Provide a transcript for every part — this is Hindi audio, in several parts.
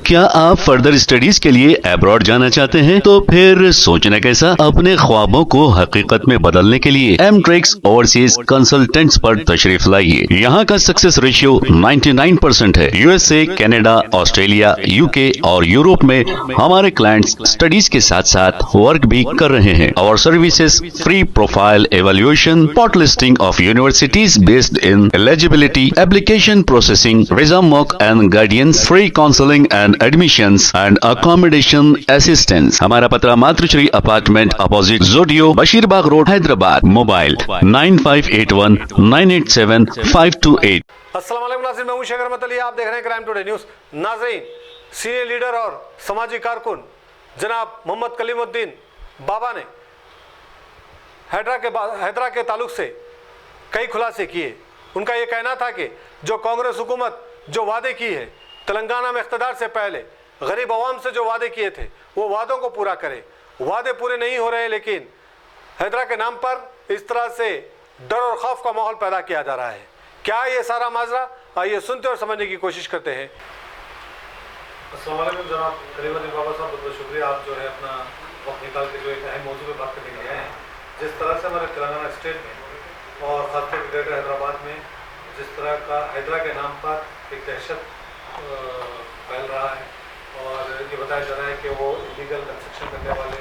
क्या आप फर्दर स्टडीज के लिए अब्रॉड जाना चाहते हैं? तो फिर सोचना कैसा, अपने ख्वाबों को हकीकत में बदलने के लिए एमट्रिक्स ओवरसीज कंसल्टेंट्स पर तशरीफ लाइए। यहाँ का सक्सेस रेशियो 99% है। यूएसए, कनाडा, ऑस्ट्रेलिया, यूके और यूरोप में हमारे क्लाइंट्स स्टडीज के साथ साथ वर्क भी कर रहे हैं। और services free profile evaluation, spot listing of universities based in eligibility, application processing, visa mock and guidance, free counselling and admissions and accommodation assistance. हमारा पता मातृश्री अपार्टमेंट अपोजिट जोडियो, बशीरबाग रोड, हैदराबाद। मोबाइल 9581987528। अस्सलाम वालेकुम नाज़रीन, मैं हूं शेखर मतली, आप देख रहे हैं क्राइम टुडे न्यूज़। नाज़रीन, सीनियर लीडर और समाजी कारकुन जनाब मोहम्मद कलीमुद्दीन बाबा ने हैदरा के ताल्लुक से कई खुलासे किए। उनका ये कहना था कि जो कांग्रेस हुकूमत जो वादे की है तेलंगाना में इख्तिदार से पहले, गरीब आवाम से जो वादे किए थे वो वादों को पूरा करे। वादे पूरे नहीं हो रहे, लेकिन हैदरा के नाम पर इस तरह से डर और खौफ का माहौल पैदा किया जा रहा है। क्या ये सारा माजरा, आइए सुनते और समझने की कोशिश करते हैं। अस्सलाम वालेकुम जनाब कलीमुद्दीन बाबा साहब, बहुत बहुत शुक्रिया, आप जो है अपना वक्त निकाल के जो एक अहम मौजू पर बात करने के लिए आए हैं। जिस तरह से हमारे तेलंगाना स्टेट में और खासतौर पर ग्रेटर हैदराबाद में जिस तरह का हैदरा के नाम पर एक दहशत फैल रहा है और ये बताया जा रहा है कि वो इलीगल कंस्ट्रक्शन करने वाले,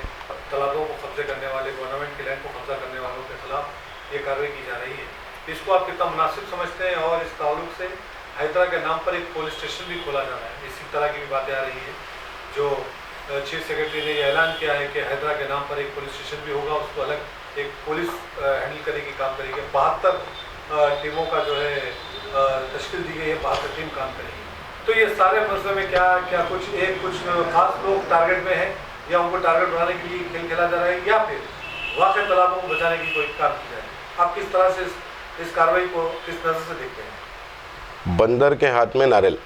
तालाबों को कब्जे करने वाले, गवर्नमेंट की लैंड को कब्जा करने वालों के खिलाफ ये कार्रवाई की जा रही है। इसको आप कितना मुनासिब समझते हैं? और इस ताल्लुक से हैदरा के नाम पर एक पुलिस स्टेशन भी खोला जा रहा है, इसी तरह की भी बातें आ रही है। जो चीफ सेक्रेटरी ने यह ऐलान किया है कि हैदरा के नाम पर एक पुलिस स्टेशन भी होगा, उसको अलग एक पुलिस हैंडल करेगी, काम करेगी। 72 टीमों का जो है तश्कील दी गई है, 72 टीम काम करेगी। तो ये सारे मसले में क्या कुछ खास लोग टारगेट में हैं, या उनको टारगेट बनाने के लिए खेल खेला जा रहा है, या फिर वाकई तालाबों को बचाने की कोई काम की जाए? आप किस तरह से इस कार्रवाई को किस नज़र से देखते हैं? बंदर के हाथ में नारियल,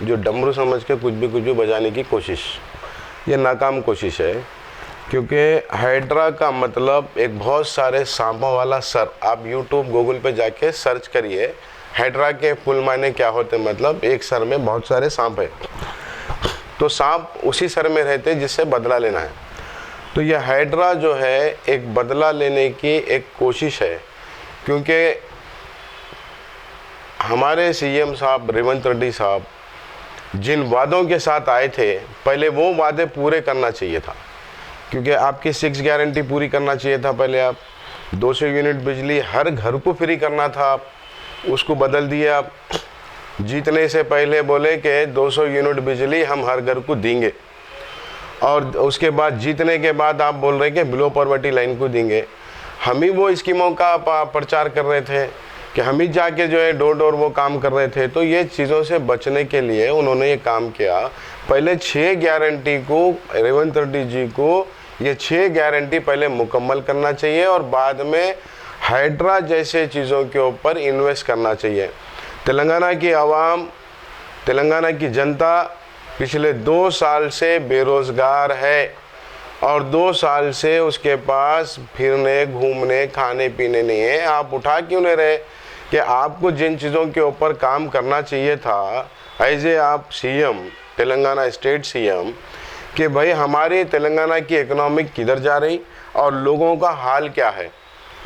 जो डमरू समझ के कुछ भी बजाने की कोशिश, ये नाकाम कोशिश है। क्योंकि हैदरा का मतलब एक बहुत सारे सांपों वाला सर। आप यूट्यूब गूगल पे जाके सर्च करिए, हैदरा के फुल मायने क्या होते, मतलब एक सर में बहुत सारे सांप है, तो सांप उसी सर में रहते जिससे बदला लेना है। तो ये हैदरा जो है एक बदला लेने की एक कोशिश है। क्योंकि हमारे सीएम साहब रेवंत रेड्डी साहब जिन वादों के साथ आए थे, पहले वो वादे पूरे करना चाहिए था। क्योंकि आपकी 6 गारंटी पूरी करना चाहिए था। पहले आप 200 यूनिट बिजली हर घर को फ्री करना था, आप उसको बदल दिए। आप जीतने से पहले बोले कि 200 यूनिट बिजली हम हर घर को देंगे, और उसके बाद जीतने के बाद आप बोल रहे कि बिलो पॉवर्टी लाइन को देंगे। हम ही वो स्कीमों का प्रचार कर रहे थे कि हम ही जाके जो है डोर डोर वो काम कर रहे थे। तो ये चीज़ों से बचने के लिए उन्होंने ये काम किया। पहले 6 गारंटी को, रेवंत रेड्डी जी को ये 6 गारंटी पहले मुकम्मल करना चाहिए, और बाद में हैदरा जैसे चीज़ों के ऊपर इन्वेस्ट करना चाहिए। तेलंगाना की आवाम, तेलंगाना की जनता पिछले 2 साल से बेरोज़गार है, और 2 साल से उसके पास फिरने, घूमने, खाने पीने नहीं है। आप उठा क्यों नहीं रहे कि आपको जिन चीज़ों के ऊपर काम करना चाहिए था एज ए आप सीएम, तेलंगाना स्टेट सीएम, कि भाई हमारी तेलंगाना की इकोनॉमिक किधर जा रही और लोगों का हाल क्या है,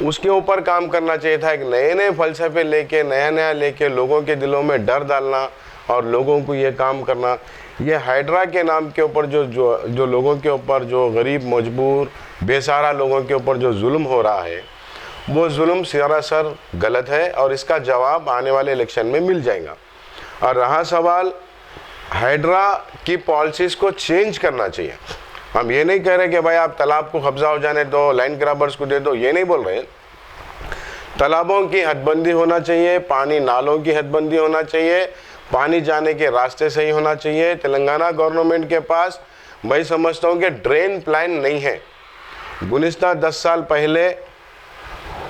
उसके ऊपर काम करना चाहिए था। एक नए फ़लसफ़े लेके, नया लेके लोगों के दिलों में डर डालना और लोगों को ये काम करना। ये हैदरा के नाम के ऊपर जो लोगों के ऊपर, जो गरीब, मजबूर, बेसहारा लोगों के ऊपर जो जुल्म हो रहा है, वो जुल्म सरासर गलत है, और इसका जवाब आने वाले इलेक्शन में मिल जाएगा। और रहा सवाल हैदरा की पॉलिसीज़ को चेंज करना चाहिए। हम ये नहीं कह रहे कि भाई आप तालाब को कब्जा हो जाने दो, लैंड ग्राबर्स को दे दो, ये नहीं बोल रहे। तालाबों की हदबंदी होना चाहिए, पानी नालों की हदबंदी होना चाहिए, पानी जाने के रास्ते सही होना चाहिए। तेलंगाना गवर्नमेंट के पास मैं समझता हूँ कि ड्रेन प्लान नहीं है। गुज़िश्ता 10 साल पहले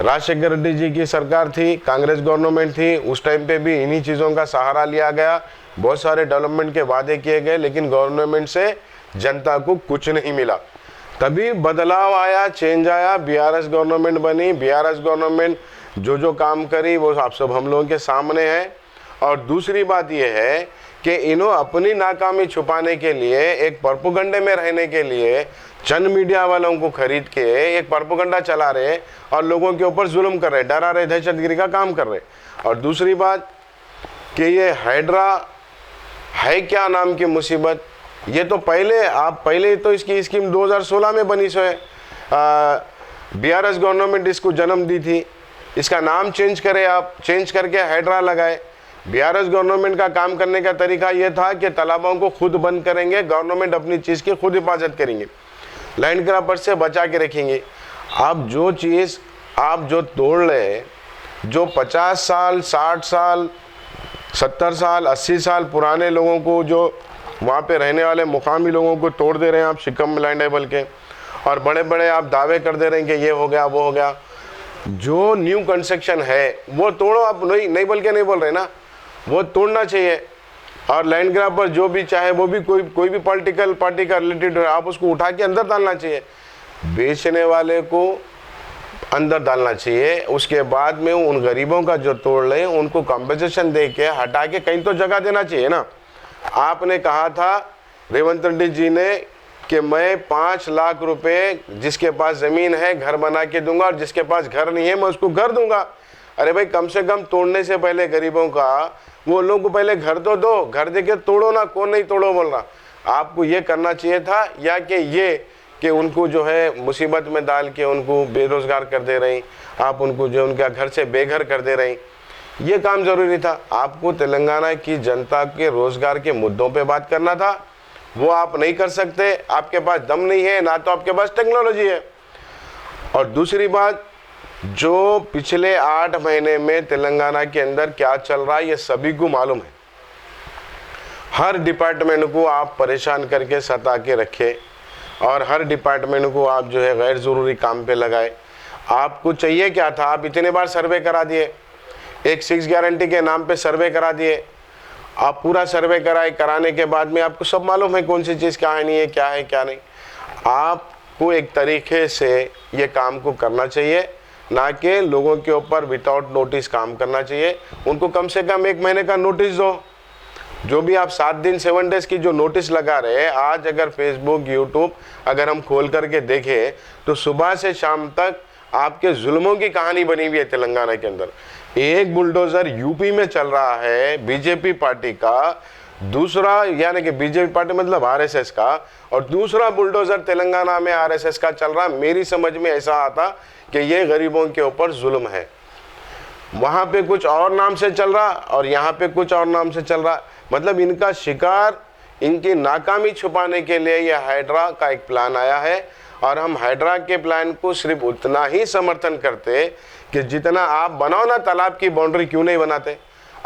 राजशेखर रेड्डी जी की सरकार थी, कांग्रेस गवर्नमेंट थी, उस टाइम पे भी इन्हीं चीज़ों का सहारा लिया गया, बहुत सारे डेवलपमेंट के वादे किए गए, लेकिन गवर्नमेंट से जनता को कुछ नहीं मिला। तभी बदलाव आया, चेंज आया, बीआरएस गवर्नमेंट बनी। बीआरएस गवर्नमेंट जो काम करी वो आप सब हम लोगों के सामने है। और दूसरी बात यह है कि इन्हों अपनी नाकामी छुपाने के लिए, एक प्रोपेगेंडे में रहने के लिए चंद मीडिया वालों को खरीद के एक प्रोपेगेंडा चला रहे और लोगों के ऊपर जुल्म कर रहे, डरा रहे, दहशतगिरी का काम कर रहे। और दूसरी बात कि ये हाइड्रा है क्या नाम की मुसीबत, ये तो पहले तो इसकी स्कीम 2016 में बनी है, बीआरएस गवर्नमेंट इसको जन्म दी थी। इसका नाम चेंज करें आप, चेंज करके हाइड्रा लगाए। बीआरएस गवर्नमेंट का काम करने का तरीका यह था कि तालाबों को खुद बंद करेंगे, गवर्नमेंट अपनी चीज़ की खुद हिफाजत करेंगे, लैंड ग्रैबर से बचा के रखेंगे। आप जो चीज़ आप जो तोड़ रहे, जो 50 साल 60 साल 70 साल 80 साल पुराने लोगों को, जो वहाँ पे रहने वाले मुकामी लोगों को तोड़ दे रहे हैं आप शिकम लैंडेबल के, और बड़े बड़े आप दावे कर दे रहे हैं कि ये हो गया वो हो गया। जो न्यू कंस्ट्रक्शन है वो तोड़ो, आप नहीं बोल के नहीं बोल रहे ना, वो तोड़ना चाहिए। और लैंड ग्रैबर जो भी चाहे वो भी कोई भी पॉलिटिकल पार्टी का रिलेटेड है, आप उसको उठा के अंदर डालना चाहिए, बेचने वाले को अंदर डालना चाहिए। उसके बाद में उन गरीबों का जो तोड़ रहे हैं उनको कंपनसेशन दे के हटा के कहीं तो जगह देना चाहिए ना। आपने कहा था रेवंत रेड्डी जी ने कि मैं 5 लाख रुपए जिसके पास ज़मीन है घर बना के दूंगा, और जिसके पास घर नहीं है मैं उसको घर दूंगा। अरे भाई, कम से कम तोड़ने से पहले गरीबों का, वो लोगों को पहले घर तो दो, घर देके तोड़ो ना, कौन नहीं तोड़ो बोल रहा। आपको ये करना चाहिए था, या कि ये कि उनको जो है मुसीबत में डाल के उनको बेरोजगार कर दे रही, आप उनको जो उनका घर से बेघर कर दे रही, ये काम जरूरी था। आपको तेलंगाना की जनता के रोजगार के मुद्दों पे बात करना था, वो आप नहीं कर सकते, आपके पास दम नहीं है, ना तो आपके पास टेक्नोलॉजी है। और दूसरी बात, जो पिछले 8 महीने में तेलंगाना के अंदर क्या चल रहा है ये सभी को मालूम है। हर डिपार्टमेंट को आप परेशान करके सता के रखे, और हर डिपार्टमेंट को आप जो है गैर ज़रूरी काम पे लगाए। आपको चाहिए क्या था, आप इतने बार सर्वे करा दिए, एक 6 गारंटी के नाम पे सर्वे करा दिए, आप पूरा सर्वे कराने के बाद में आपको सब मालूम है कौन सी चीज़ कहानी है, क्या है क्या नहीं। आपको एक तरीके से ये काम को करना चाहिए, ना कि लोगों के ऊपर विदाउट नोटिस काम करना चाहिए। उनको कम से कम 1 महीने का नोटिस दो। जो भी आप 7 दिन 7 डेज की जो नोटिस लगा रहे हैं, आज अगर फेसबुक यूट्यूब अगर हम खोल करके देखें तो सुबह से शाम तक आपके जुल्मों की कहानी बनी हुई है तेलंगाना के अंदर। एक बुलडोजर यूपी में चल रहा है बीजेपी पार्टी का, दूसरा यानी कि बीजेपी पार्टी मतलब आरएसएस का, और दूसरा बुलडोजर तेलंगाना में आरएसएस का चल रहा। मेरी समझ में ऐसा आता कि ये गरीबों के ऊपर जुल्म है। वहाँ पे कुछ और नाम से चल रहा और यहाँ पे कुछ और नाम से चल रहा। मतलब इनका शिकार, इनकी नाकामी छुपाने के लिए यह हाइड्रा का एक प्लान आया है, और हम हाइड्रा के प्लान को सिर्फ उतना ही समर्थन करते कि जितना आप बनाओ ना, तालाब की बाउंड्री क्यों नहीं बनाते,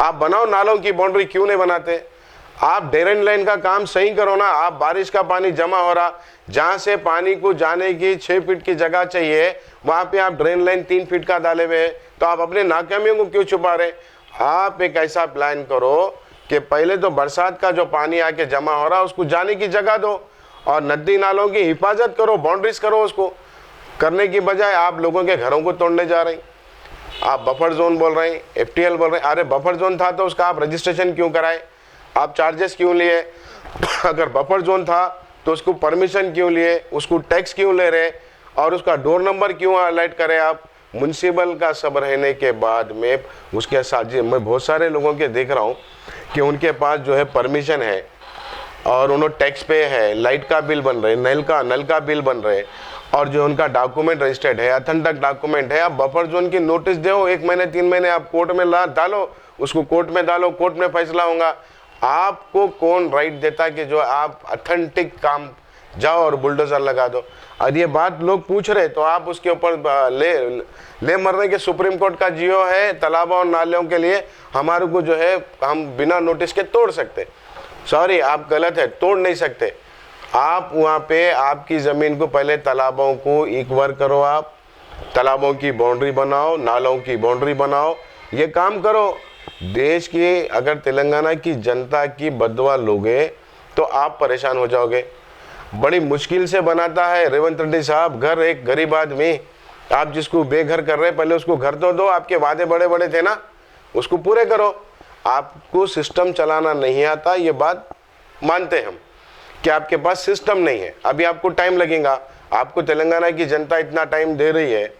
आप बनाओ नालों की बाउंड्री क्यों नहीं बनाते, आप ड्रेन लाइन का काम सही करो ना। आप बारिश का पानी जमा हो रहा, जहाँ से पानी को जाने की 6 फीट की जगह चाहिए, वहाँ पे आप ड्रेन लाइन 3 फीट का डाले हुए हैं, तो आप अपने नाकामियों को क्यों छुपा रहे। आप एक ऐसा प्लान करो कि पहले तो बरसात का जो पानी आके जमा हो रहा उसको जाने की जगह दो, और नदी नालों की हिफाजत करो, बाउंड्रीज करो। उसको करने की बजाय आप लोगों के घरों को तोड़ने जा रहे हैं। आप बफर जोन बोल रहे हैं, FTL बोल रहे हैं। अरे बफर जोन था तो उसका आप रजिस्ट्रेशन क्यों कराए, आप चार्जेस क्यों लिए? अगर बफर जोन था तो उसको परमिशन क्यों लिए, उसको टैक्स क्यों ले रहे, और उसका डोर नंबर क्यों अलर्ट करें आप? म्युनिसिपल का सब रहने के बाद में उसके साथ मैं बहुत सारे लोगों के देख रहा हूँ कि उनके पास जो है परमिशन है और उन्होंने टैक्स पे है, लाइट का बिल बन रहे, नल का बिल बन रहे, और जो उनका डॉक्यूमेंट रजिस्टर्ड है, अथेंटिक डॉक्यूमेंट है। आप बफर जोन की नोटिस दो, 1 महीने 3 महीने आप कोर्ट में डालो, उसको कोर्ट में डालो, कोर्ट में फैसला होगा। आपको कौन राइट देता कि जो आप अथेंटिक काम जाओ और बुलडोजर लगा दो? और ये बात लोग पूछ रहे तो आप उसके ऊपर ले मरने के सुप्रीम कोर्ट का जियो है तालाबों और नालियों के लिए, हमारे को जो है हम बिना नोटिस के तोड़ सकते। सॉरी, आप गलत है, तोड़ नहीं सकते। आप वहाँ पे आपकी ज़मीन को पहले तालाबों को इकवर करो, आप तालाबों की बाउंड्री बनाओ, नालों की बाउंड्री बनाओ, ये काम करो। देश की अगर तेलंगाना की जनता की बददुआ लोगे तो आप परेशान हो जाओगे। बड़ी मुश्किल से बनाता है रेवंत रेड्डी साहब घर एक गरीब आदमी। आप जिसको बेघर कर रहे हैं, पहले उसको घर तो दो। आपके वादे बड़े बड़े थे ना, उसको पूरे करो। आपको सिस्टम चलाना नहीं आता, ये बात मानते हम कि आपके पास सिस्टम नहीं है। अभी आपको टाइम लगेगा, आपको तेलंगाना की जनता इतना टाइम दे रही है।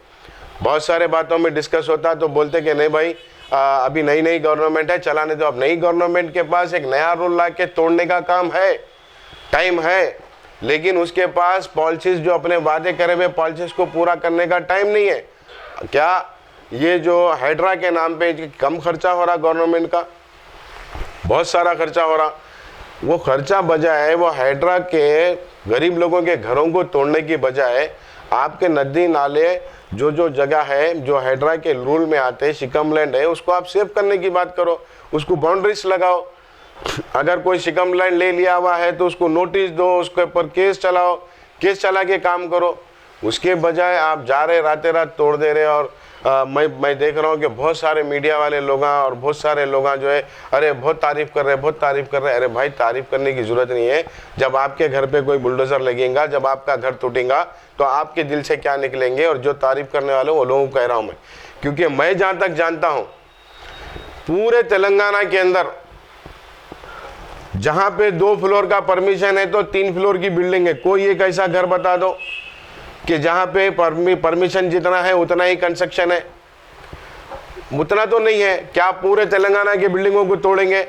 बहुत सारे बातों में डिस्कस होता है तो बोलते कि नहीं भाई अभी नई गवर्नमेंट है, चलाने दो। अब नई गवर्नमेंट के पास एक नया रूल ला के तोड़ने का काम है, टाइम है, लेकिन उसके पास पॉलिसीज जो अपने वादे करे हुए पॉलिसीज को पूरा करने का टाइम नहीं है। क्या ये जो हाइड्रा के नाम पे कम खर्चा हो रहा गवर्नमेंट का, बहुत सारा खर्चा हो रहा, वो खर्चा बजाय वो हाइड्रा के गरीब लोगों के घरों को तोड़ने की बजाय आपके नदी नाले जो जगह है जो हाइड्रा के रूल में आते हैं, शिकम लैंड है, उसको आप सेव करने की बात करो, उसको बाउंड्रीज लगाओ। अगर कोई शिकम लैंड ले लिया हुआ है तो उसको नोटिस दो, उसके ऊपर केस चलाओ, केस चला के काम करो। उसके बजाय आप जा रहे रातें रात तोड़ दे रहे। और मैं देख रहा हूँ कि बहुत सारे मीडिया वाले लोग और बहुत सारे लोग जो है अरे बहुत तारीफ कर रहे, बहुत तारीफ कर रहे। अरे भाई तारीफ करने की जरूरत नहीं है। जब आपके घर पे कोई बुलडोजर लगेगा, जब आपका घर टूटेगा तो आपके दिल से क्या निकलेंगे। और जो तारीफ करने वाले वो लोगों को कह रहा हूँ मैं, क्योंकि मैं जहाँ तक जानता हूँ पूरे तेलंगाना के अंदर जहाँ पे 2 फ्लोर का परमिशन है तो 3 फ्लोर की बिल्डिंग है। कोई एक ऐसा घर बता दो कि जहाँ पे परमिशन जितना है उतना ही कंस्ट्रक्शन है। उतना तो नहीं है। क्या पूरे तेलंगाना की बिल्डिंगों को तोड़ेंगे?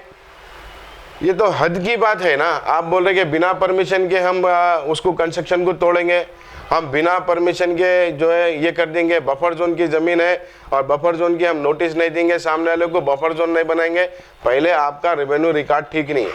ये तो हद की बात है ना। आप बोल रहे कि बिना परमिशन के हम उसको कंस्ट्रक्शन को तोड़ेंगे, हम बिना परमिशन के जो है ये कर देंगे। बफर जोन की ज़मीन है और बफर जोन की हम नोटिस नहीं देंगे, सामने वाले को बफर जोन नहीं बनाएंगे। पहले आपका रेवेन्यू रिकॉर्ड ठीक नहीं है,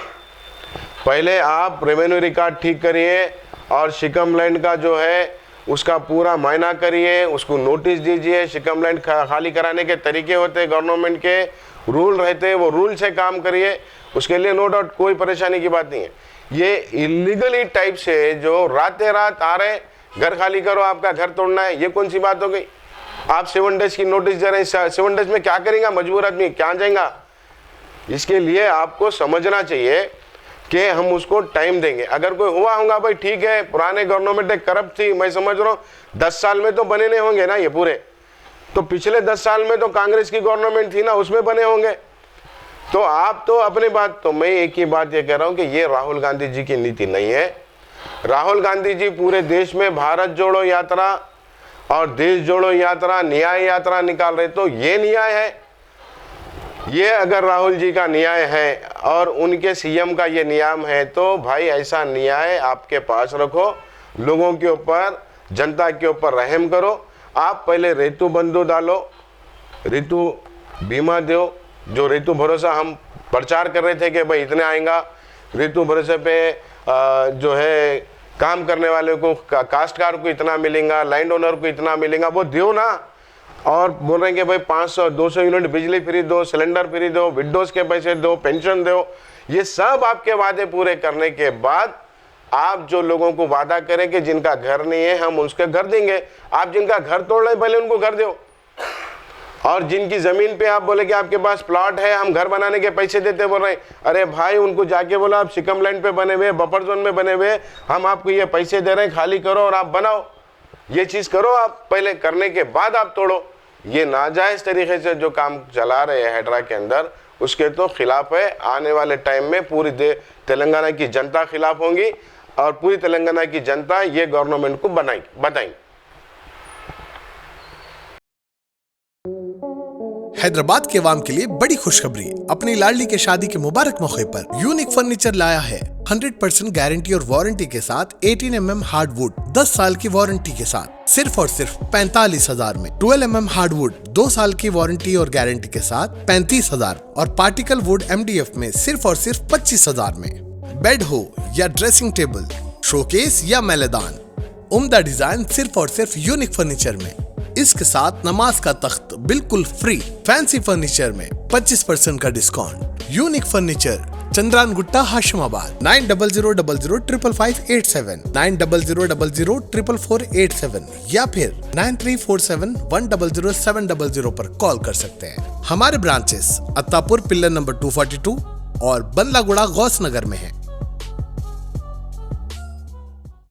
पहले आप रेवेन्यू रिकॉर्ड ठीक करिए और शिकम लैंड का जो है उसका पूरा मायना करिए, उसको नोटिस दीजिए। शिकम लैंड खाली कराने के तरीके होते, गवर्नमेंट के रूल रहते, वो रूल से काम करिए। उसके लिए नो डाउट कोई परेशानी की बात नहीं है। ये इलीगली टाइप से जो रातें रात आ रहे, घर खाली करो, आपका घर तोड़ना है, ये कौन सी बात हो गई? आप 7 डेज की नोटिस दे रहे हैं, 7 डेज में क्या करेंगे? मजबूर आदमी क्या जाएगा? इसके लिए आपको समझना चाहिए कि हम उसको टाइम देंगे। अगर कोई हुआ होगा भाई ठीक है, पुराने गवर्नमेंट करप्ट थी, मैं समझ रहा हूँ 10 साल में तो बने नहीं होंगे ना ये पूरे। तो पिछले 10 साल में तो कांग्रेस की गवर्नमेंट थी ना, उसमें बने होंगे। तो आप तो अपनी बात, तो मैं एक ही बात ये कह रहा हूँ कि ये राहुल गांधी जी की नीति नहीं है। राहुल गांधी जी पूरे देश में भारत जोड़ो यात्रा और देश जोड़ो यात्रा, न्याय यात्रा निकाल रहे, तो ये न्याय है। ये अगर राहुल जी का न्याय है और उनके सीएम का ये नियम है तो भाई ऐसा न्याय आपके पास रखो, लोगों के ऊपर, जनता के ऊपर रहम करो। आप पहले ऋतु बंधु डालो, ऋतु बीमा दो। जो ऋतु भरोसा हम प्रचार कर रहे थे कि भाई इतने आएगा, ऋतु भरोसे पे जो है काम करने वाले को, काश्तकार को इतना मिलेगा, लैंड ओनर को इतना मिलेगा, वो दो ना। और बोल रहे हैं कि भाई 500-200 यूनिट बिजली फ्री दो, सिलेंडर फ्री दो, विंडोज के पैसे दो, पेंशन दो। ये सब आपके वादे पूरे करने के बाद आप जो लोगों को वादा करें कि जिनका घर नहीं है हम उसके घर देंगे, आप जिनका घर तोड़ रहे पहले उनको घर दो। और जिनकी जमीन पे आप बोले कि आपके पास प्लॉट है, हम घर बनाने के पैसे देते, बोल रहे अरे भाई उनको जाके बोलो आप शिकम लैंड पे बने हुए, बफर जोन में बने हुए, हम आपको ये पैसे दे रहे हैं, खाली करो और आप बनाओ। ये चीज करो आप पहले, करने के बाद आप तोड़ो। ये नाजायज तरीके से जो काम चला रहे हैं हाइड्रा के अंदर, उसके तो खिलाफ है। आने वाले टाइम में पूरी तेलंगाना की जनता खिलाफ होंगी और पूरी तेलंगाना की जनता ये गवर्नमेंट को बताएंगी। हैदराबाद के अवाम के लिए बड़ी खुशखबरी। अपनी लाडली के शादी के मुबारक मौके पर यूनिक फर्नीचर लाया है 100% गारंटी और वारंटी के साथ 18 mm हार्डवुड 10 साल की वारंटी के साथ सिर्फ और सिर्फ 45,000 में। 12 mm हार्डवुड 2 साल की वारंटी और गारंटी के साथ 35,000 और पार्टिकल वुड MDF में सिर्फ और सिर्फ 25,000 में। बेड हो या ड्रेसिंग टेबल, शोकेस या मैलेदान, उम्दा डिजाइन सिर्फ और सिर्फ यूनिक फर्नीचर में। इसके साथ नमाज का तख्त बिल्कुल फ्री। फैंसी फर्नीचर में 25% का discount. Unique furniture, Chandrayangutta, Hashimabad. 9000555587, 9000004487 या फिर 9347100700 पर कॉल कर सकते हैं। हमारे ब्रांचेस अत्तापुर पिल्लर नंबर 242 और बल्लागुड़ा गौस नगर में हैं।